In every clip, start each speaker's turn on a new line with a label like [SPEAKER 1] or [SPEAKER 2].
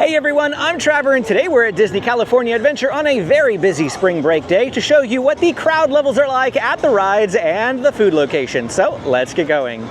[SPEAKER 1] Hey everyone, I'm Trevor and today we're at Disney California Adventure on a very busy spring break day to show you what the crowd levels are like at the rides and the food location. So let's get going.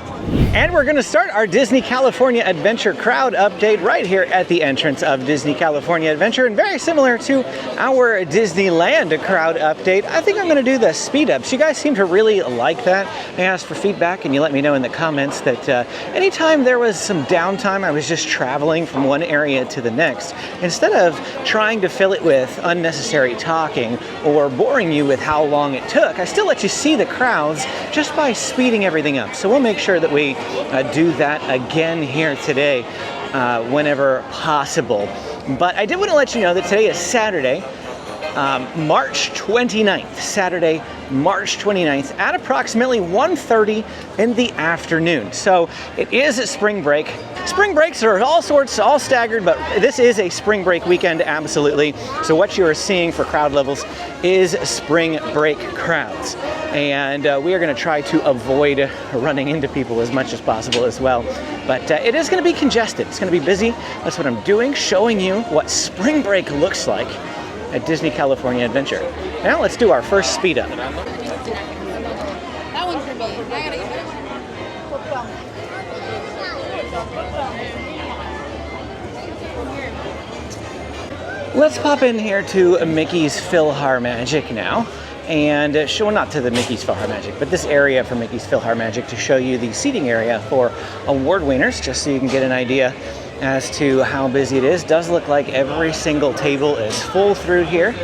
[SPEAKER 1] And we're going to start our Disney California Adventure crowd update right here at the entrance of Disney California Adventure. And very similar to our Disneyland crowd update, I think I'm going to do the speed ups. You guys seem to really like that. I asked for feedback and you let me know in the comments that anytime there was some downtime, I was just traveling from one area to the next. Instead of trying to fill it with unnecessary talking or boring you with how long it took, I still let you see the crowds just by speeding everything up. So we'll make sure that we do that again here today whenever possible. But I did want to let you know that today is Saturday, March 29th, Saturday, March 29th at approximately 1:30 in the afternoon. So it is a spring break. Spring breaks are all sorts, all staggered, but this is a spring break weekend, absolutely. So what you are seeing for crowd levels is spring break crowds. And we are going to try to avoid running into people as much as possible as well. But it is going to be congested. It's going to be busy. That's what I'm doing, showing you what spring break looks like at Disney California Adventure. Now let's do our first speed up.
[SPEAKER 2] That one's for me. I gotta eat it.
[SPEAKER 1] Let's pop in here to Mickey's PhilharMagic now. And show, not to the Mickey's PhilharMagic, but this area for Mickey's PhilharMagic to show you the seating area for award winners, just so you can get an idea as to how busy it is. Does look like every single table is full through here.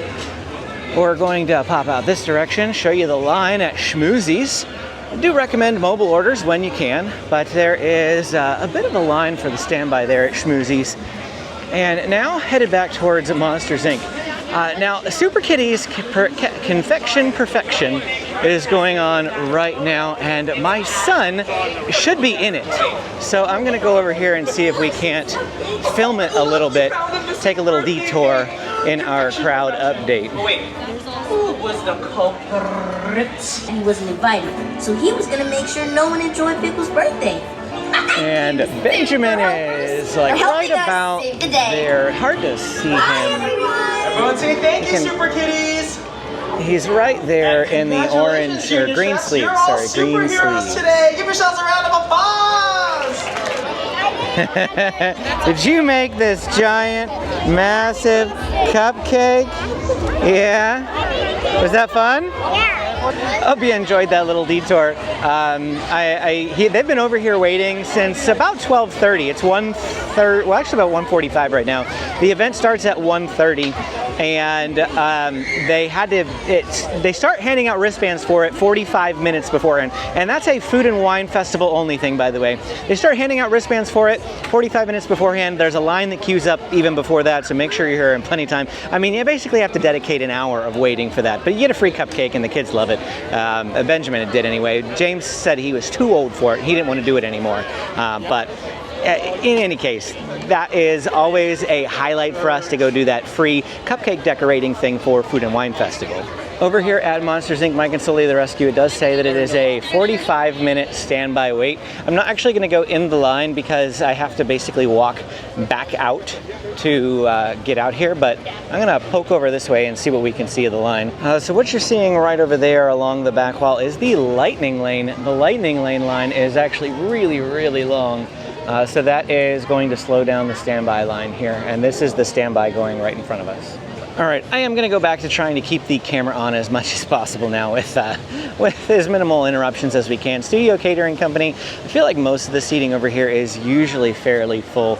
[SPEAKER 1] We're going to pop out this direction, show you the line at Schmoozies. I do recommend mobile orders when you can, but there is a bit of a line for the standby there at Schmoozies. And now headed back towards Monsters Inc. Now, Super Kitty's Confection Perfection is going on right now, and my son should be in it. So I'm going to go over here and see if we can't film it a little bit, take a little detour in our crowd update.
[SPEAKER 3] Who was the culprit? And he wasn't invited, so he was going to make sure no one enjoyed Pickle's birthday.
[SPEAKER 1] And Benjamin is like right about there. Hard to see him.
[SPEAKER 4] Everyone say thank you, Super Kitties!
[SPEAKER 1] He's right there in the orange or green sleeves. Sorry, green sleeves.
[SPEAKER 4] Today. Give yourselves a round of applause!
[SPEAKER 1] Did you make this giant, massive cupcake? Yeah? Was that fun? Yeah. Hope you enjoyed that little detour. They've been over here waiting since about 12:30. It's 1:30, well actually about 1:45 right now. The event starts at 1:30 and they start handing out wristbands for it 45 minutes beforehand. And that's a food and wine festival only thing, by the way. They start handing out wristbands for it 45 minutes beforehand. There's a line that queues up even before that, so make sure you're here in plenty of time. I mean, you basically have to dedicate an hour of waiting for that, but you get a free cupcake and the kids love it. Benjamin did anyway. James said he was too old for it. He didn't want to do it anymore. But in any case, that is always a highlight for us to go do that free cupcake decorating thing for Food and Wine Festival. Over here at Monsters Inc. Mike and Sully the Rescue, it does say that it is a 45-minute standby wait. I'm not actually going to go in the line because I have to basically walk back out to get out here, but I'm going to poke over this way and see what we can see of the line. So what you're seeing right over there along the back wall is the Lightning Lane. The Lightning Lane line is actually really, really long. So that is going to slow down the standby line here, and this is the standby going right in front of us. All right, I am going to go back to trying to keep the camera on as much as possible now with as minimal interruptions as we can. Studio Catering Company, I feel like most of the seating over here is usually fairly full.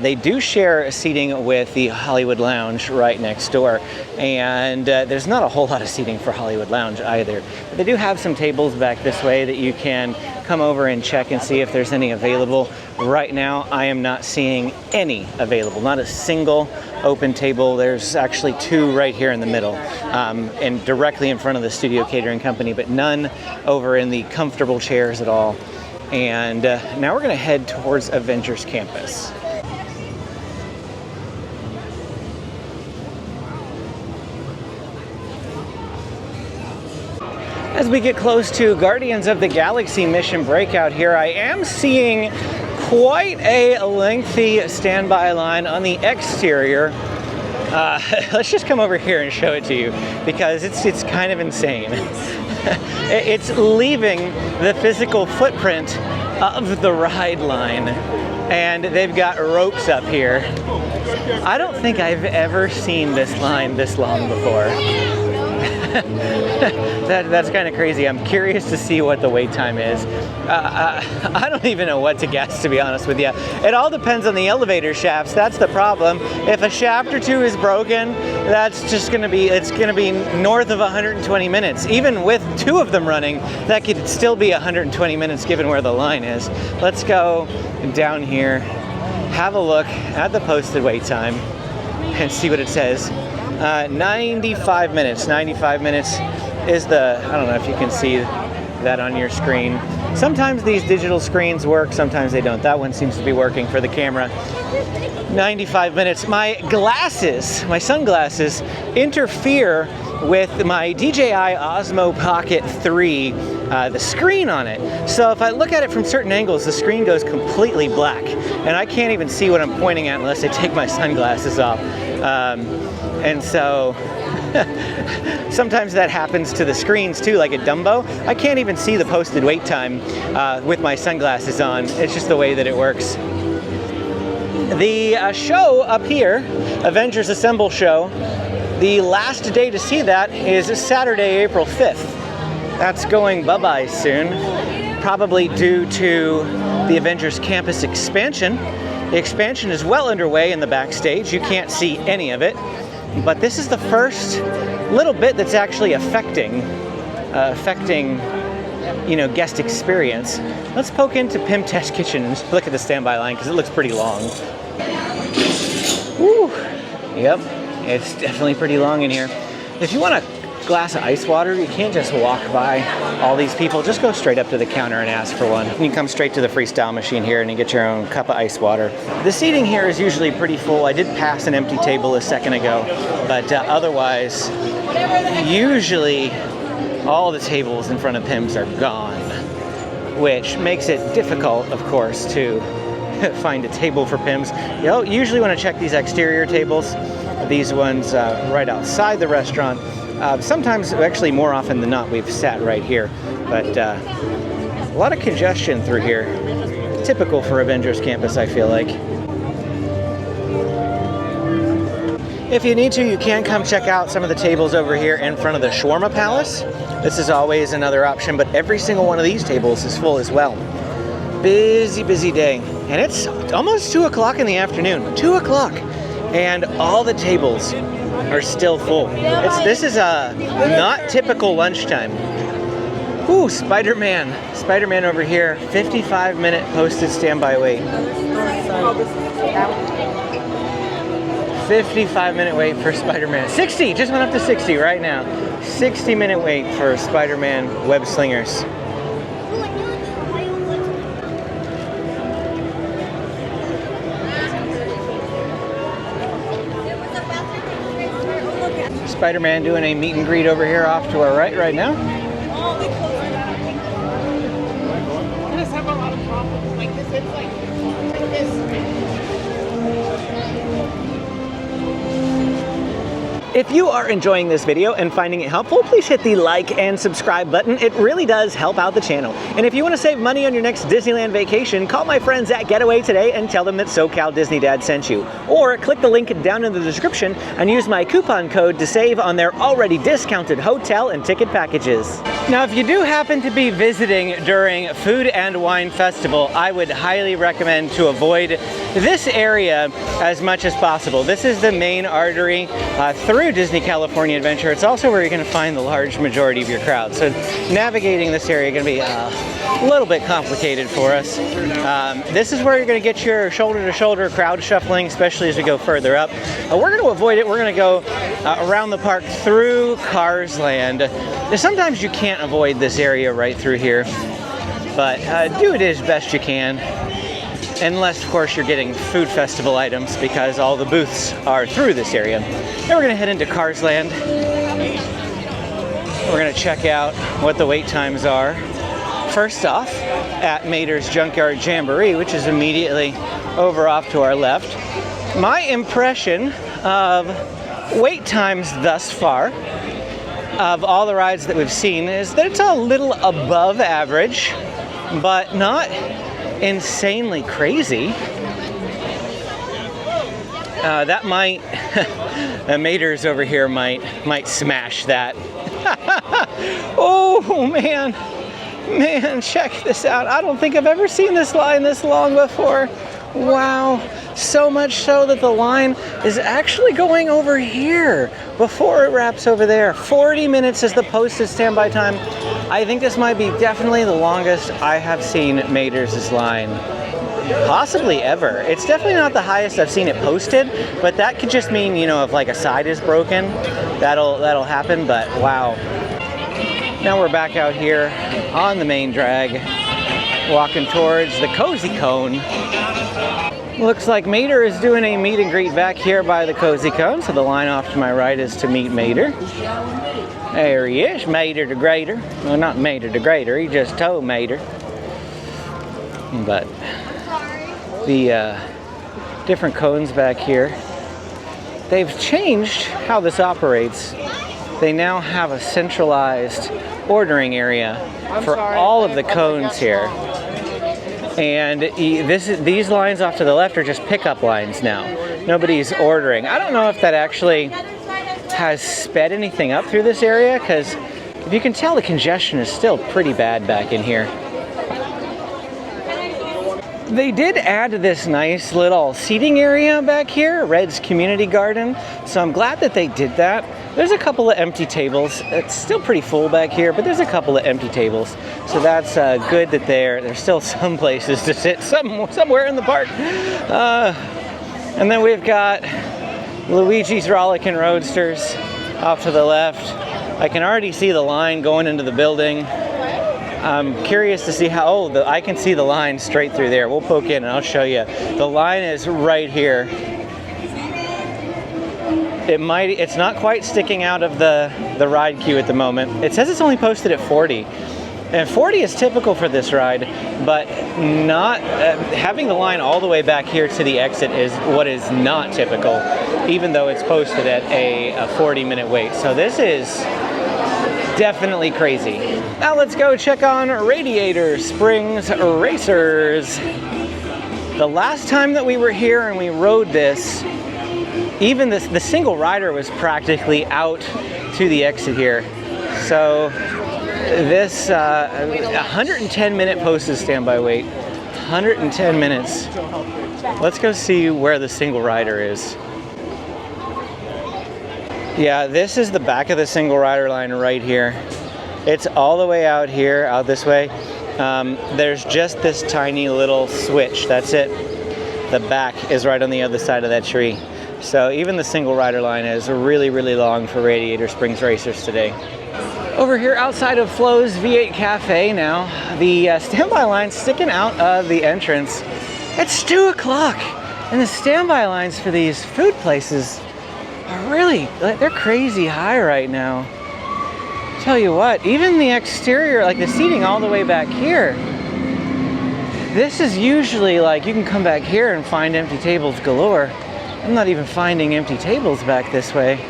[SPEAKER 1] They do share seating with the Hollywood Lounge right next door, and there's not a whole lot of seating for Hollywood Lounge either. But they do have some tables back this way that you can come over and check and see if there's any available. Right now, I am not seeing any available, not a single open table. There's actually two right here in the middle and directly in front of the Studio Catering Company, but none over in the comfortable chairs at all. And now we're going to head towards Avengers Campus. As we get close to Guardians of the Galaxy Mission Breakout here, I am seeing quite a lengthy standby line on the exterior. Let's just come over here and show it to you because it's kind of insane. It's leaving the physical footprint of the ride line, and they've got ropes up here. I don't think I've ever seen this line this long before. That's kind of crazy. I'm curious to see what the wait time is. I don't even know what to guess, to be honest with you. It all depends on the elevator shafts. That's the problem. If a shaft or two is broken, that's just gonna be north of 120 minutes. Even with two of them running, that could still be 120 minutes given where the line is. Let's go down here, have a look at the posted wait time, and see what it says. 95 minutes. 95 minutes is I don't know if you can see that on your screen. Sometimes these digital screens work, sometimes they don't. That one seems to be working for the camera. 95 minutes. My glasses, my sunglasses, interfere with my DJI Osmo Pocket 3, the screen on it. So if I look at it from certain angles, the screen goes completely black, and I can't even see what I'm pointing at unless I take my sunglasses off. And so sometimes that happens to the screens too, like at Dumbo. I can't even see the posted wait time with my sunglasses on. It's just the way that it works. The show up here, Avengers Assemble show, the last day to see that is Saturday, April 5th. That's going bye-bye soon, probably due to the Avengers Campus expansion. The expansion is well underway in the backstage. You can't see any of it, but this is the first little bit that's actually affecting, guest experience. Let's poke into Pim Test Kitchen and look at the standby line because it looks pretty long. Woo. Yep, it's definitely pretty long in here. If you want a glass of ice water, you can't just walk by all these people. Just go straight up to the counter and ask for one. You can come straight to the freestyle machine here and you get your own cup of ice water. The seating here is usually pretty full. I did pass an empty table a second ago, but otherwise, usually all the tables in front of Pim's are gone, which makes it difficult, of course, to find a table for Pim's. You usually want to check these exterior tables, these ones right outside the restaurant. Sometimes, actually more often than not, we've sat right here, but a lot of congestion through here. Typical for Avengers Campus, I feel like. If you need to, you can come check out some of the tables over here in front of the Shawarma Palace. This is always another option, but every single one of these tables is full as well. Busy, busy day. And it's almost 2 o'clock in the afternoon. 2 o'clock. And all the tables are still full. This is a not typical lunchtime. Ooh, Spider-Man. Spider-Man over here. 55-minute posted standby wait. 55-minute wait for Spider-Man. 60! Just went up to 60 right now. 60-minute wait for Spider-Man Web Slingers. Spider-Man doing a meet and greet over here off to our right now.
[SPEAKER 2] Oh, they closed it out. I just have a lot of problems. Like this, it's like this.
[SPEAKER 1] If you are enjoying this video and finding it helpful, please hit the like and subscribe button. It really does help out the channel. And if you want to save money on your next Disneyland vacation, call my friends at Getaway today and tell them that SoCal Disney Dad sent you. Or click the link down in the description and use my coupon code to save on their already discounted hotel and ticket packages. Now, if you do happen to be visiting during Food and Wine Festival, I would highly recommend to avoid this area as much as possible. This is the main artery through Disney California Adventure. It's also where you're going to find the large majority of your crowd. So navigating this area is going to be a little bit complicated for us. This is where you're going to get your shoulder-to-shoulder crowd shuffling, especially as we go further up. We're going to avoid it. We're going to go around the park through Cars Land. Sometimes you can't avoid this area right through here, but do it as best you can. Unless, of course, you're getting food festival items because all the booths are through this area. Then we're going to head into Cars Land. We're going to check out what the wait times are. First off, at Mater's Junkyard Jamboree, which is immediately over off to our left. My impression of wait times thus far of all the rides that we've seen is that it's a little above average, but not insanely crazy. That might, Mater's over here might smash that. Oh man, check this out. I don't think I've ever seen this line this long before. Wow, so much so that the line is actually going over here before it wraps over there. 40 minutes is the posted standby time. I think this might be definitely the longest I have seen Mater's line. Possibly ever. It's definitely not the highest I've seen it posted, but that could just mean, you know, if like a side is broken, that'll happen, but wow. Now we're back out here on the main drag, walking towards the Cozy Cone. Looks like Mater is doing a meet and greet back here by the Cozy Cone, so the line off to my right is to meet Mater. There he is, Mater the Greater. Well, not Mater the Greater, he just told Mater. But the different cones back here, they've changed how this operates. They now have a centralized ordering area for all of the cones here. And these lines off to the left are just pickup lines now. Nobody's ordering. I don't know if that actually has sped anything up through this area, because if you can tell, the congestion is still pretty bad back in here. They did add this nice little seating area back here, Red's Community Garden, so I'm glad that they did that. There's a couple of empty tables. It's still pretty full back here, but there's a couple of empty tables, so that's good that there's still some places to sit somewhere in the park. And then we've got Luigi's Rollickin' Roadsters off to the left. I can already see the line going into the building. I'm curious to see how, I can see the line straight through there. We'll poke in and I'll show you. The line is right here. It's not quite sticking out of the ride queue at the moment. It says it's only posted at 40. And 40 is typical for this ride, but not having the line all the way back here to the exit is what is not typical, even though it's posted at a 40-minute wait. So this is definitely crazy. Now let's go check on Radiator Springs Racers. The last time that we were here and we rode this, even the single rider was practically out to the exit here. So this 110-minute posted standby wait, 110 minutes. Let's go see where the single rider is. Yeah, this is the back of the single rider line right here. It's all the way out here, out this way. There's just this tiny little switch, that's it. The back is right on the other side of that tree. So even the single rider line is really, really long for Radiator Springs Racers today. Over here outside of Flo's V8 Cafe now, the standby line's sticking out of the entrance. It's 2 o'clock, and the standby lines for these food places are really, they're crazy high right now. Tell you what, even the exterior, like the seating all the way back here, this is usually like you can come back here and find empty tables galore. I'm not even finding empty tables back this way.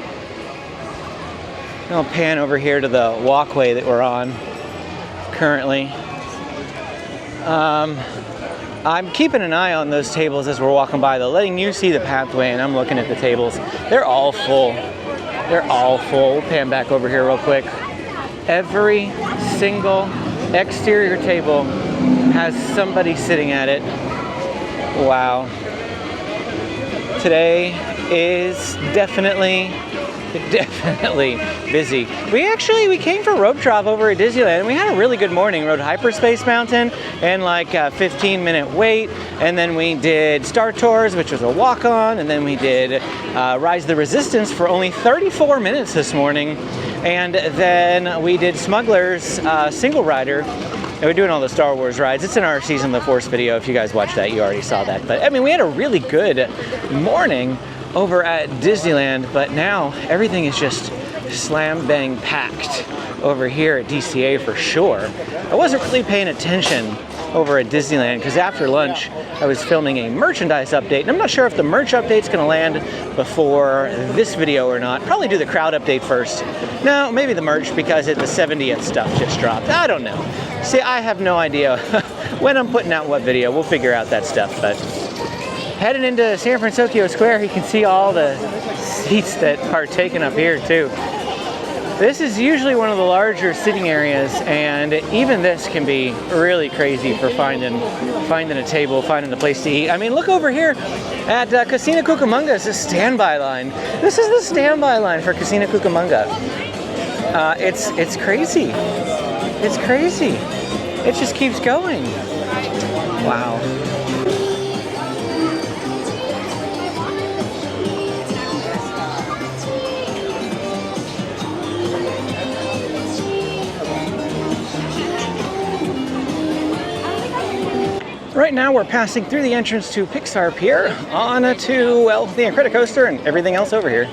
[SPEAKER 1] I'll pan over here to the walkway that we're on currently. I'm keeping an eye on those tables as we're walking by, though, letting you see the pathway, and I'm looking at the tables. They're all full. They're all full. We'll pan back over here real quick. Every single exterior table has somebody sitting at it. Wow. Today is definitely busy. We came for Rope Drop over at Disneyland, and we had a really good morning. Rode Hyperspace Mountain and like a 15-minute wait, and then we did Star Tours, which was a walk-on, and then we did Rise the Resistance for only 34 minutes this morning, and then we did Smuggler's single rider. And we're doing all the Star Wars rides. It's in our Season of the Force video. If you guys watched that, you already saw that. But I mean, we had a really good morning over at Disneyland, but now everything is just slam bang packed over here at DCA for sure. I wasn't really paying attention over at Disneyland, because after lunch I was filming a merchandise update, and I'm not sure if the merch update's gonna land before this video or not. Probably do the crowd update first. No, maybe the merch, because the 70th stuff just dropped. I don't know. See, I have no idea when I'm putting out what video. We'll figure out that stuff. But heading into San Francisco Square, you can see all the seats that are taken up here too. This is usually one of the larger sitting areas, and even this can be really crazy for finding a table, finding a place to eat. I mean, look over here at Casino Cucamonga. It's a standby line. This is the standby line for Casino Cucamonga. It's crazy. It's crazy. It just keeps going. Wow. Right now we're passing through the entrance to Pixar Pier on to, well, the Incredicoaster and everything else over here.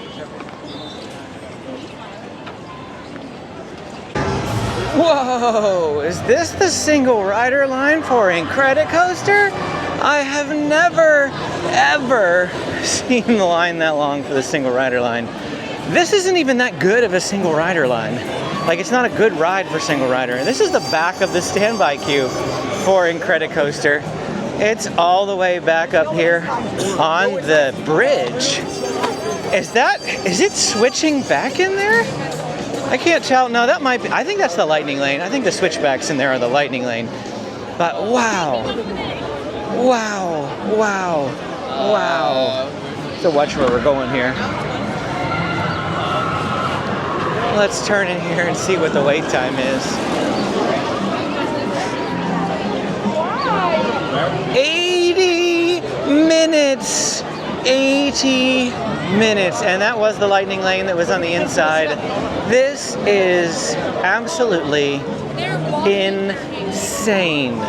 [SPEAKER 1] Whoa, is this the single rider line for Incredicoaster? I have never, ever seen the line that long for the single rider line. This isn't even that good of a single rider line. Like, it's not a good ride for single rider. This is the back of the standby queue for Incredicoaster. It's all the way back up here on the bridge. Is it switching back in there? I can't tell. No, that might be. I think that's the lightning lane. I think the switchbacks in there are the lightning lane. But wow. Wow. Wow. Wow. So watch where we're going here. Let's turn in here and see what the wait time is. 80 minutes. 80 minutes. And that was the lightning lane that was on the inside. This is absolutely insane.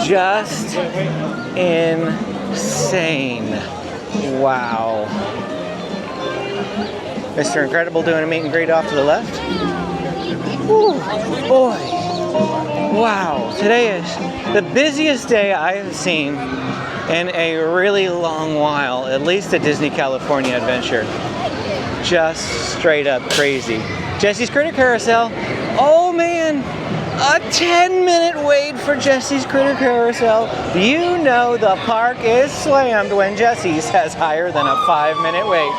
[SPEAKER 1] Just insane. Wow. Mr. Incredible doing a meet and greet off to the left. Ooh, boy. Wow. Today is the busiest day I have seen in a really long while, at least at Disney California Adventure. Just straight up crazy. Jesse's Critter Carousel. Oh man, a 10-minute wait for Jesse's Critter Carousel. You know the park is slammed when Jesse's has higher than a 5-minute wait.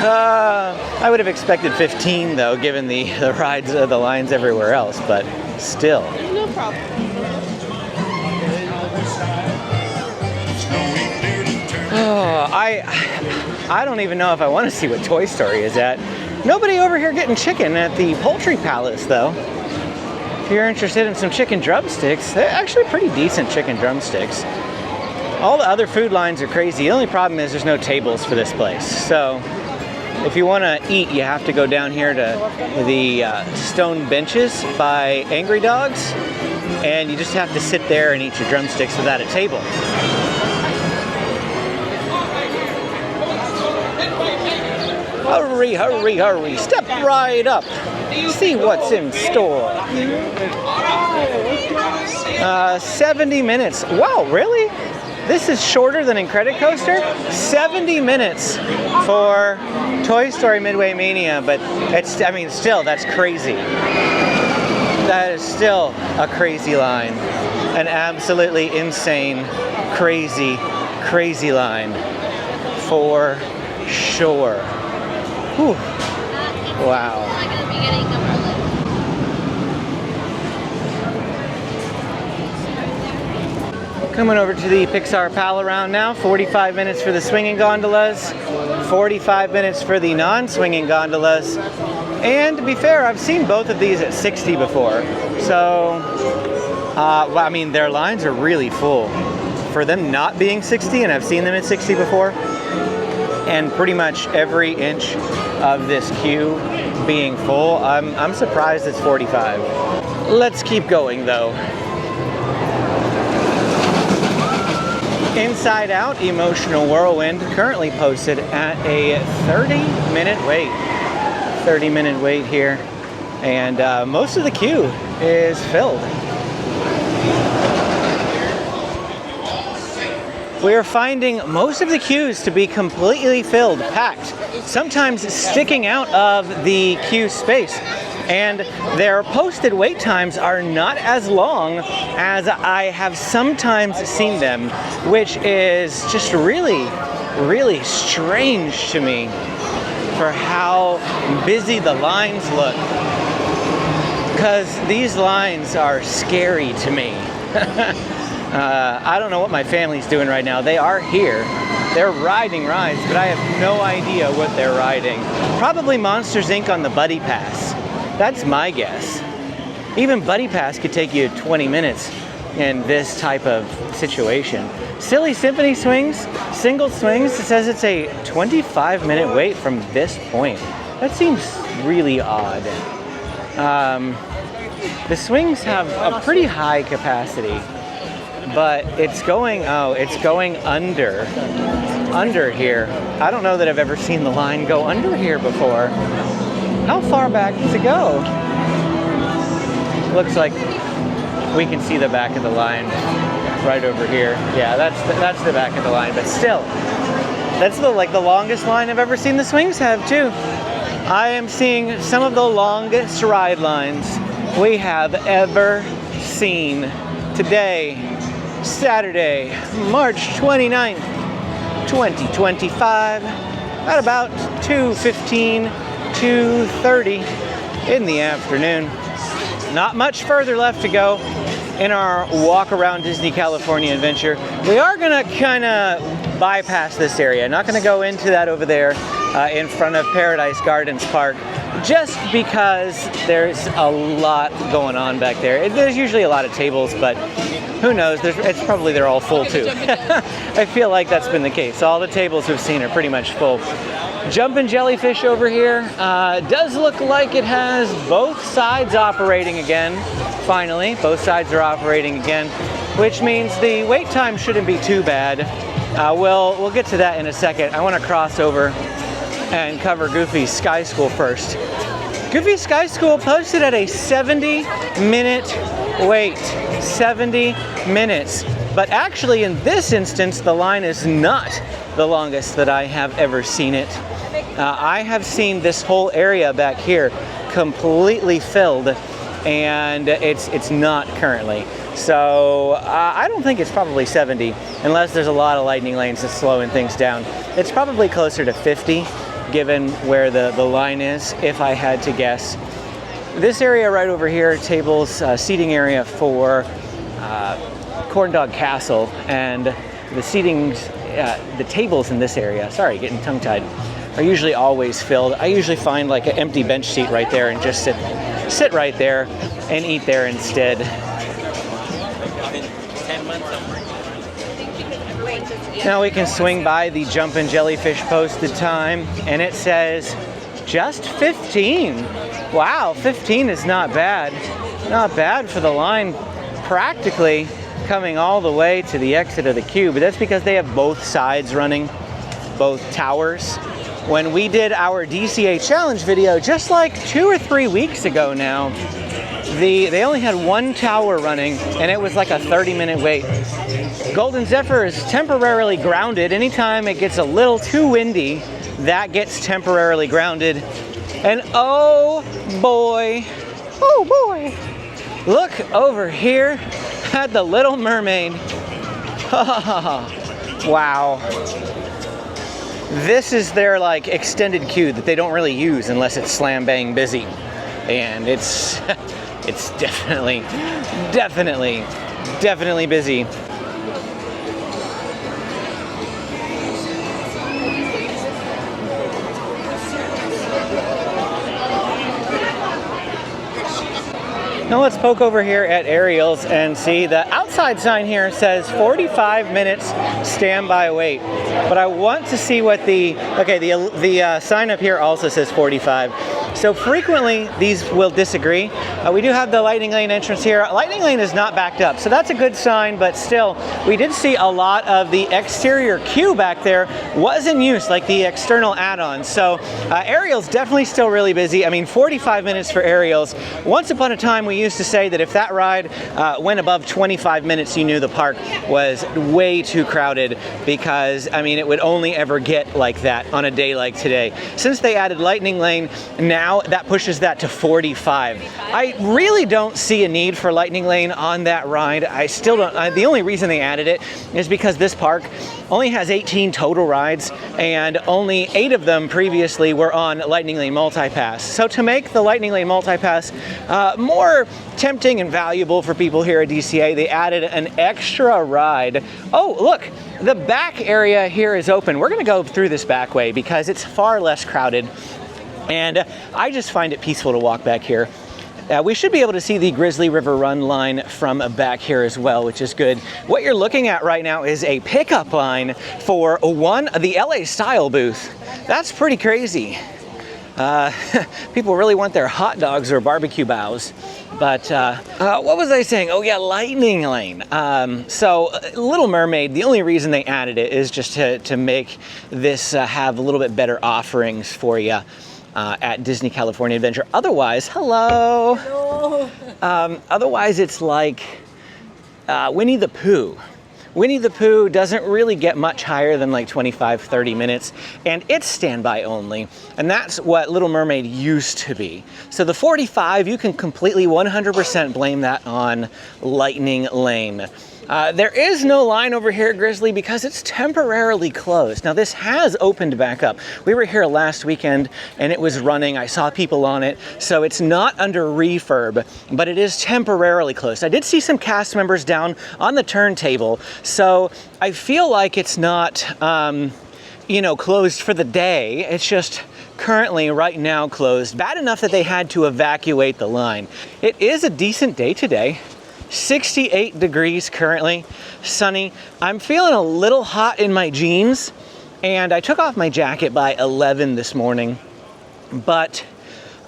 [SPEAKER 1] I would have expected 15 though, given the rides, the lines everywhere else, but still.
[SPEAKER 2] No problem.
[SPEAKER 1] Oh, I don't even know if I want to see what Toy Story is at. Nobody over here getting chicken at the Poultry Palace, though. If you're interested in some chicken drumsticks, they're actually pretty decent chicken drumsticks. All the other food lines are crazy. The only problem is there's no tables for this place. So if you want to eat, you have to go down here to the stone benches by Angry Dogs, and you just have to sit there and eat your drumsticks without a table. Hurry, hurry, hurry. Step right up. See what's in store. 70 minutes. Wow, really? This is shorter than Incredicoaster? 70 minutes for Toy Story Midway Mania, but it's, I mean, still, that's crazy. That is still a crazy line. An absolutely insane, crazy, crazy line. For sure. Whew. Wow. Coming over to the Pixar Pal-A-Round now. 45 minutes for the swinging gondolas, 45 minutes for the non-swinging gondolas. And to be fair, I've seen both of these at 60 before. So, well, I mean, their lines are really full. For them not being 60, and I've seen them at 60 before, and pretty much every inch of this queue being full, I'm surprised it's 45. Let's keep going though. Inside Out Emotional Whirlwind currently posted at a 30-minute wait. 30-minute wait here, and most of the queue is filled. We are finding most of the queues to be completely filled, packed, sometimes sticking out of the queue space. And their posted wait times are not as long as I have sometimes seen them, which is just really, really strange to me for how busy the lines look. Because these lines are scary to me. I don't know what my family's doing right now. They are here. They're riding rides, but I have no idea what they're riding. Probably Monsters, Inc. on the Buddy Pass. That's my guess. Even Buddy Pass could take you 20 minutes in this type of situation. Silly Symphony swings, single swings, it says it's a 25-minute wait from this point. That seems really odd. The swings have a pretty high capacity, but it's going under here. I don't know that I've ever seen the line go under here before. How far back does it go? Looks like we can see the back of the line right over here. Yeah, that's the back of the line, but still, that's the longest line I've ever seen the swings have too. I am seeing some of the longest ride lines we have ever seen today, Saturday, March 29th, 2025, at about 2:15, 2:30 in the afternoon. Not much further left to go in our walk around Disney California adventure. We are gonna kind of bypass this area. Not gonna go into that over there in front of Paradise Gardens Park, just because there's a lot going on back there. There's usually a lot of tables, but who knows? It's probably they're all full too. I feel like that's been the case. All the tables we've seen are pretty much full. Jumpin' Jellyfish over here does look like it has both sides operating again. Finally, both sides are operating again, which means the wait time shouldn't be too bad. We'll get to that in a second. I want to cross over and cover Goofy's Sky School first. Goofy's Sky School posted at a 70-minute wait. 70 minutes. But actually, in this instance, the line is not the longest that I have ever seen it. I have seen this whole area back here completely filled, and it's not currently. So I don't think it's probably 70, unless there's a lot of lightning lanes that's slowing things down. It's probably closer to 50, given where the line is, if I had to guess. This area right over here, tables, seating area for Corn Dog Castle, and the the tables in this area, sorry, getting tongue-tied, are usually always filled. I usually find like an empty bench seat right there and just sit right there and eat there instead. Now we can swing by the Jumpin' Jellyfish posted time, and it says just 15. Wow, 15 is not bad. Not bad for the line practically coming all the way to the exit of the queue, but that's because they have both sides running, both towers. When we did our DCA challenge video just like 2 or 3 weeks ago now, they only had one tower running, and it was like a 30-minute wait. Golden Zephyr is temporarily grounded. Anytime it gets a little too windy, that gets temporarily grounded. And oh boy, look over here at the Little Mermaid. Wow. This is their like extended queue that they don't really use unless it's slam bang busy. And it's definitely busy. Now let's poke over here at Ariel's and see the outside sign here says 45 minutes standby wait. But I want to see what the sign up here also says 45. So frequently these will disagree. We do have the lightning lane entrance here. Lightning lane is not backed up, so that's a good sign, but still, we did see a lot of the exterior queue back there was in use, like the external add-ons. So Ariel's definitely still really busy. I mean, 45 minutes for Ariel's. Once upon a time, we used to say that if that ride went above 25 minutes, you knew the park was way too crowded, because, I mean, it would only ever get like that on a day like today. Since they added lightning lane, now that pushes that to 45. I really don't see a need for lightning lane on that ride. I still don't. The only reason they added it is because this park only has 18 total rides, and only 8 of them previously were on Lightning Lane Multipass. So to make the Lightning Lane Multipass more tempting and valuable for people here at DCA, they added an extra ride. Oh, look, the back area here is open. We're gonna go through this back way because it's far less crowded, and I just find it peaceful to walk back here. We should be able to see the Grizzly River Run line from back here as well, which is good. What you're looking at right now is a pickup line for the LA Style booth. That's pretty crazy. People really want their hot dogs or barbecue bows. But what was I saying? Oh yeah, Lightning Lane. So Little Mermaid, the only reason they added it is just to make this have a little bit better offerings for you. At Disney California Adventure. Otherwise, hello. Otherwise, it's like Winnie the Pooh. Winnie the Pooh doesn't really get much higher than like 25, 30 minutes, and it's standby only. And that's what Little Mermaid used to be. So the 45, you can completely 100% blame that on Lightning Lane. There is no line over here at Grizzly because it's temporarily closed. Now this has opened back up. We were here last weekend and it was running. I saw people on it. So it's not under refurb, but it is temporarily closed. I did see some cast members down on the turntable. So I feel like it's not, closed for the day. It's just currently right now closed. Bad enough that they had to evacuate the line. It is a decent day today. 68 degrees currently, sunny. I'm feeling a little hot in my jeans, and I took off my jacket by 11 this morning, but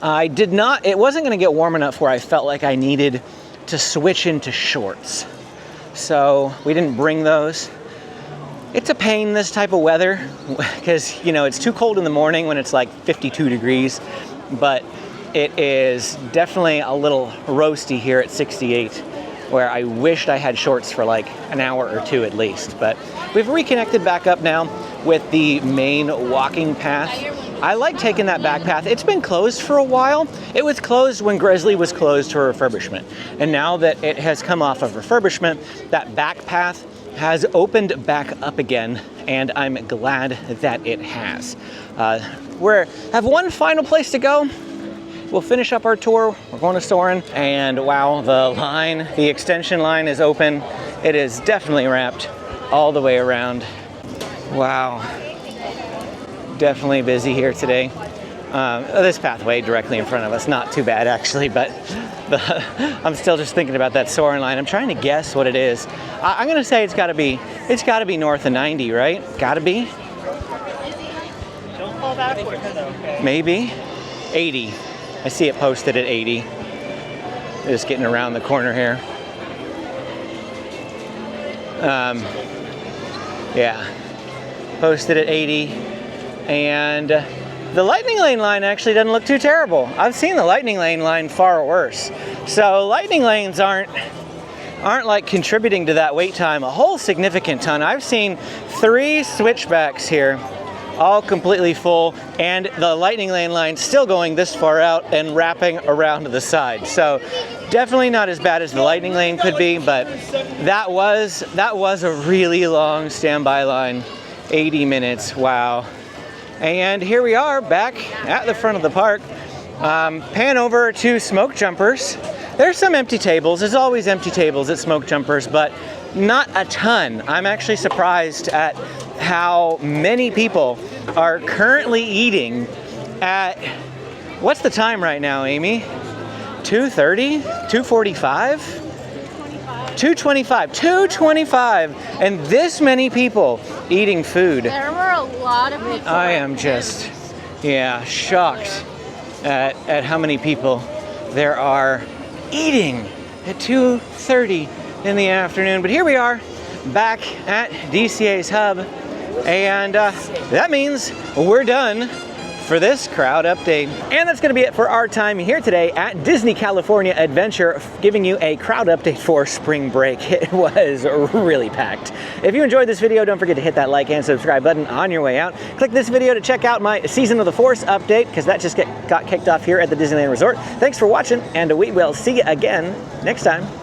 [SPEAKER 1] it wasn't gonna get warm enough where I felt like I needed to switch into shorts. So we didn't bring those. It's a pain, this type of weather, because it's too cold in the morning when it's like 52 degrees, but it is definitely a little roasty here at 68. Where I wished I had shorts for like an hour or two at least. But we've reconnected back up now with the main walking path. I like taking that back path. It's been closed for a while. It was closed when Grizzly was closed for refurbishment. And now that it has come off of refurbishment, that back path has opened back up again, and I'm glad that it has. We have one final place to go. We'll finish up our tour. We're going to Soarin', and wow, the extension line is open. It is definitely wrapped all the way around. Wow, definitely busy here today. This pathway directly in front of us, not too bad actually, but I'm still just thinking about that Soarin' line. I'm trying to guess what it is. I'm gonna say it's gotta be north of 90, right? Gotta be.
[SPEAKER 2] Don't fall backwards though, okay?
[SPEAKER 1] Maybe 80. I see it posted at 80. Just getting around the corner here. Yeah, posted at 80. And the Lightning Lane line actually doesn't look too terrible. I've seen the Lightning Lane line far worse. So Lightning Lanes aren't like contributing to that wait time a whole significant ton. I've seen 3 switchbacks here, all completely full, and the Lightning Lane line still going this far out and wrapping around to the side. So definitely not as bad as the Lightning Lane could be, but that was a really long standby line, 80 minutes, wow. And here we are back at the front of the park. Pan over to Smoke Jumpers. There's some empty tables. There's always empty tables at Smoke Jumpers, but not a ton. I'm actually surprised at how many people are currently eating at, what's the time right now, Amy? 2:30? 2:45? 2:25, and this many people eating food.
[SPEAKER 5] There were a lot of people.
[SPEAKER 1] I am just, shocked. at how many people there are eating at 2:30 in the afternoon. But here we are back at DCA's hub, and that means we're done for this crowd update. And that's going to be it for our time here today at Disney California Adventure, giving you a crowd update for spring break. It was really packed. If you enjoyed this video, don't forget to hit that like and subscribe button on your way out. Click this video to check out my Season of the Force update, because that just got kicked off here at the Disneyland Resort. Thanks for watching, and we will see you again next time.